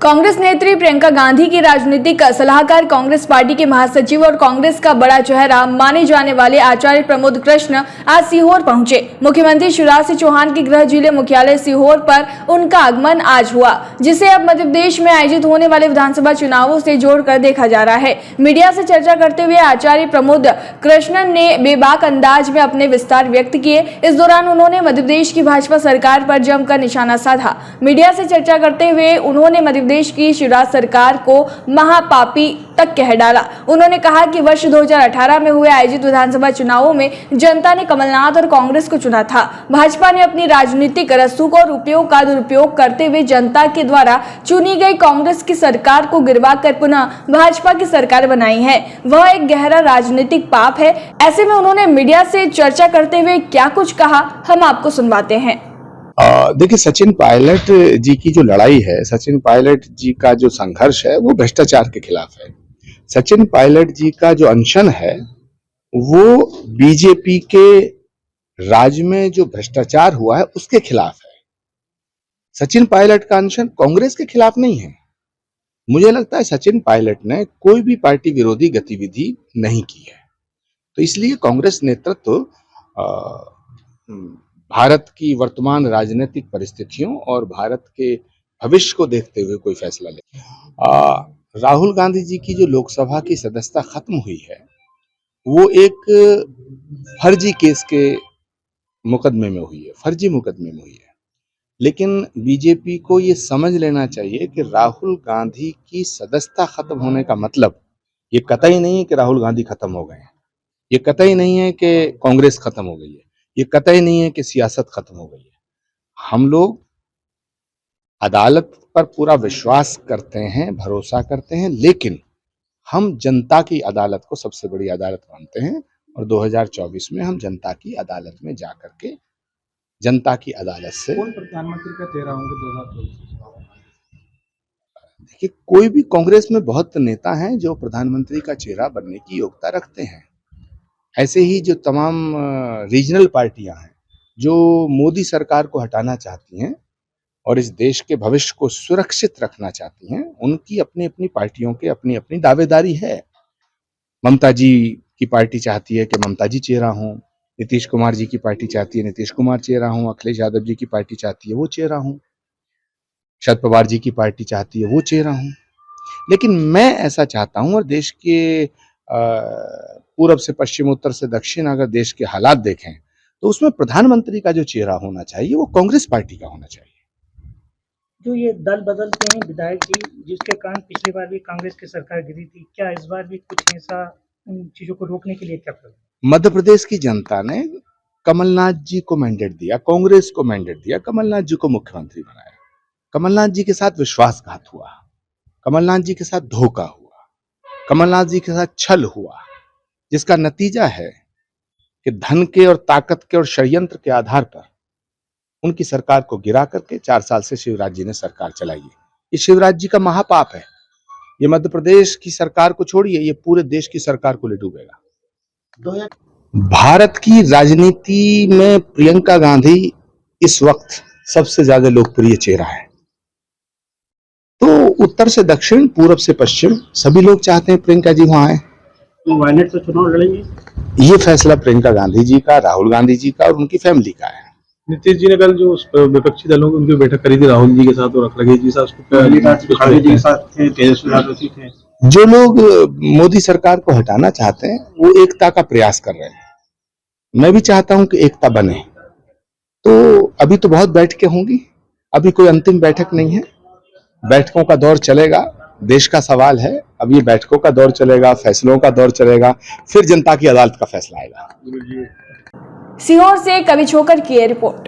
कांग्रेस नेत्री प्रियंका गांधी की राजनीतिक सलाहकार, कांग्रेस पार्टी के महासचिव और कांग्रेस का बड़ा चेहरा माने जाने वाले आचार्य प्रमोद कृष्ण आज सीहोर पहुंचे। मुख्यमंत्री शिवराज सिंह चौहान के गृह जिले मुख्यालय सीहोर पर उनका आगमन आज हुआ, जिसे अब मध्य प्रदेश में आयोजित होने वाले विधानसभा चुनावों से जोड़कर देखा जा रहा है। मीडिया से चर्चा करते हुए आचार्य प्रमोद कृष्णन ने बेबाक अंदाज में अपने विस्तार व्यक्त किए। इस दौरान उन्होंने मध्य प्रदेश की भाजपा सरकार पर जमकर निशाना साधा। मीडिया से चर्चा करते हुए उन्होंने मध्य प्रदेश की शिवराज सरकार को महापापी तक कह डाला। उन्होंने कहा कि वर्ष 2018 में हुए आयोजित विधानसभा चुनावों में जनता ने कमलनाथ और कांग्रेस को चुना था। भाजपा ने अपनी राजनीतिक रसूख और रुपयों का दुरुपयोग करते हुए जनता के द्वारा चुनी गई कांग्रेस की सरकार को गिरवा कर पुनः भाजपा की सरकार बनाई है। वह एक गहरा राजनीतिक पाप है। ऐसे में उन्होंने मीडिया से चर्चा करते हुए क्या कुछ कहा, हम आपको सुनवाते हैं। देखिए, सचिन पायलट जी की जो लड़ाई है, सचिन पायलट जी का जो संघर्ष है, वो भ्रष्टाचार के खिलाफ है। सचिन पायलट जी का जो अनशन है वो बीजेपी के राज में जो भ्रष्टाचार हुआ है उसके खिलाफ है। सचिन पायलट का अनशन कांग्रेस के खिलाफ नहीं है। मुझे लगता है सचिन पायलट ने कोई भी पार्टी विरोधी गतिविधि नहीं की है, तो इसलिए कांग्रेस नेतृत्व भारत की वर्तमान राजनीतिक परिस्थितियों और भारत के भविष्य को देखते हुए कोई फैसला ले। राहुल गांधी जी की जो लोकसभा की सदस्यता खत्म हुई है वो एक फर्जी केस के मुकदमे में हुई है, फर्जी मुकदमे में हुई है। लेकिन बीजेपी को ये समझ लेना चाहिए कि राहुल गांधी की सदस्यता खत्म होने का मतलब ये कतई नहीं है कि राहुल गांधी खत्म हो गए हैं, ये कतई नहीं है कि कांग्रेस खत्म हो गई है, ये कतई नहीं है कि सियासत खत्म हो गई है। हम लोग अदालत पर पूरा विश्वास करते हैं, भरोसा करते हैं, लेकिन हम जनता की अदालत को सबसे बड़ी अदालत मानते हैं और 2024 में हम जनता की अदालत में जा करके जनता की अदालत से कौन प्रधानमंत्री का चेहरा होंगे 2024? देखिए, कोई भी कांग्रेस में बहुत नेता हैं जो प्रधानमंत्री का चेहरा बनने की योग्यता रखते हैं। ऐसे ही जो तमाम रीजनल पार्टियां हैं जो मोदी सरकार को हटाना चाहती हैं और इस देश के भविष्य को सुरक्षित रखना चाहती हैं, उनकी अपनी अपनी पार्टियों के अपनी अपनी दावेदारी है। ममता जी की पार्टी चाहती है कि ममता जी चेहरा हों, नीतीश कुमार जी की पार्टी चाहती है नीतीश कुमार चेहरा हों, अखिलेश यादव जी की पार्टी चाहती है वो चेहरा हों, शरद पवार जी की पार्टी चाहती है वो चेहरा हों। लेकिन मैं ऐसा चाहता हूं, और देश के पूरब से पश्चिम, उत्तर से दक्षिण अगर देश के हालात देखें तो उसमें प्रधानमंत्री का जो चेहरा होना चाहिए वो कांग्रेस पार्टी का होना चाहिए। जो ये दल बदलते हैं विधायक जी, जिसके कारण पिछली बार भी कांग्रेस की सरकार गिरी थी, क्या इस बार भी कुछ ऐसा उन चीजों को रोकने के लिए क्या करें? मध्य प्रदेश की जनता ने कमलनाथ जी को मैंडेट दिया, कांग्रेस को मैंडेट दिया, कमलनाथ जी को मुख्यमंत्री बनाया। कमलनाथ जी के साथ विश्वासघात हुआ, कमलनाथ जी के साथ धोखा हुआ, कमलनाथ जी के साथ छल हुआ, जिसका नतीजा है कि धन के और ताकत के और षड्यंत्र के आधार पर उनकी सरकार को गिरा करके 4 साल से शिवराज जी ने सरकार चलाई है। ये शिवराज जी का महापाप है। ये मध्य प्रदेश की सरकार को छोड़िए, ये पूरे देश की सरकार को ले डूबेगा। भारत की राजनीति में प्रियंका गांधी इस वक्त सबसे ज्यादा लोकप्रिय चेहरा है। तो उत्तर से दक्षिण, पूरब से पश्चिम सभी लोग चाहते हैं प्रियंका जी वहां आए। वायनाड से चुनाव लड़ेंगे? ये फैसला प्रियंका गांधी जी का, राहुल गांधी जी का और उनकी फैमिली का है। नीतीश जी ने कल जो विपक्षी दलों की उनकी बैठक करी थी राहुल जी के साथ और अखिलेश जी के साथ, जो लोग मोदी सरकार को हटाना चाहते हैं वो एकता का प्रयास कर रहे हैं। मैं भी चाहता हूं कि एकता बने। तो अभी तो बहुत बैठकें होंगी, अभी कोई अंतिम बैठक नहीं है। बैठकों का दौर चलेगा, देश का सवाल है। अब ये बैठकों का दौर चलेगा, फैसलों का दौर चलेगा, फिर जनता की अदालत का फैसला आएगा। सीहोर से कवि छोकर की रिपोर्ट।